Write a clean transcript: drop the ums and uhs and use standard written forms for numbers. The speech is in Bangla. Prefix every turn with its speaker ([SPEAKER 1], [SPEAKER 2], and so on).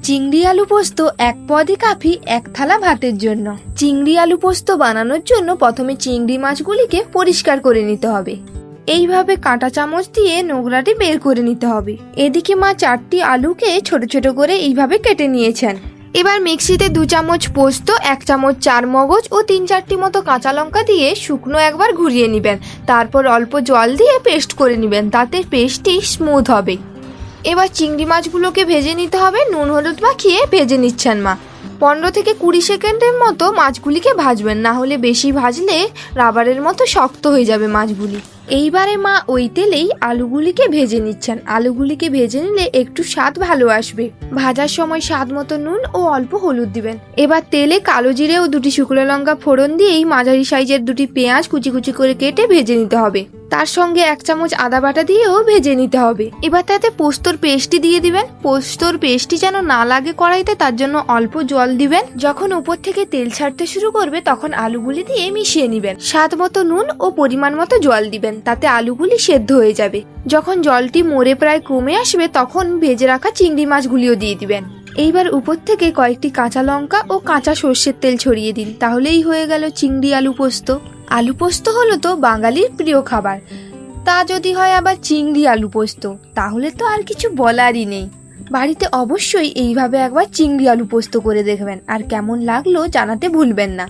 [SPEAKER 1] চিংড়ি আলু পোস্ত এক পদই কাফি এক থালা ভাতের জন্য। চিংড়ি আলু পোস্ত বানানোর জন্য প্রথমে চিংড়ি মাছগুলিকে পরিষ্কার করে নিতে হবে। এইভাবে কাঁটা চামচ দিয়ে নোংরাটি বের করে নিতে হবে। এদিকে মা 4টি আলুকে ছোট ছোট করে এইভাবে কেটে নিয়েছেন। এবার মিক্সিতে 2 চামচ পোস্ত, 1 চামচ চারমগজ ও 3-4টি মতো কাঁচা লঙ্কা দিয়ে শুকনো একবার ঘুরিয়ে নেবেন। তারপর অল্প জল দিয়ে পেস্ট করে নেবেন, তাতে পেস্টটি স্মুথ হবে। এবার চিংড়ি মাছগুলোকে ভেজে নিতে হবে। নুন হলুদ মাখিয়ে ভেজে নিচ্ছেন মা। 15 থেকে 20 সেকেন্ডের মতো মাছগুলিকে ভাজবেন, না হলে বেশি ভাজলে রাবারের মতো শক্ত হয়ে যাবে মাছগুলি। এইবারে মা ওই তেলেই আলুগুলিকে ভেজে নিচ্ছেন। আলুগুলিকে ভেজে নিলে একটু স্বাদ ভালো আসবে। ভাজার সময় স্বাদ মতো নুন ও অল্প হলুদ দিবেন। এবার তেলে কালো জিরে ও 2টি শুকনো লঙ্কা ফোড়ন দিয়েই মাঝারি সাইজের 2টি পেঁয়াজ কুচি কুচি করে কেটে ভেজে নিতে হবে। তার সঙ্গে 1 চামচ আদা বাটা দিয়েও ভেজে নিতে হবে। এবার তাতে পোস্তর পেস্টটি দিয়ে দিবেন। পোস্তর পেস্টটি যেন না লাগে কড়াইতে, তার জন্য অল্প জল দিবেন। যখন উপর থেকে তেল ছাড়তে শুরু করবে তখন আলুগুলি দিয়ে মিশিয়ে নেবেন। স্বাদ মতো নুন ও পরিমাণ মতো জল দিবেন, তাতে আলুগুলি সেদ্ধ হয়ে যাবে। যখন জলটি মরে প্রায় কমে আসবে তখন ভেজে রাখা চিংড়ি মাছগুলিও দিয়ে দিবেন। এইবার উপর থেকে কয়েকটি কাঁচা লঙ্কা ও কাঁচা সর্ষের তেল ছড়িয়ে দিন, তাহলেই হয়ে গেল চিংড়ি আলু পোস্ত। আলু পোস্ত হলো তো বাঙালির প্রিয় খাবার, তা যদি হয় আবার চিংড়ি আলু পোস্ত, তাহলে তো আর কিছু বলারই নেই। বাড়িতে অবশ্যই এইভাবে একবার চিংড়ি আলু পোস্ত করে দেখবেন, আর কেমন লাগলো জানাতে ভুলবেন না।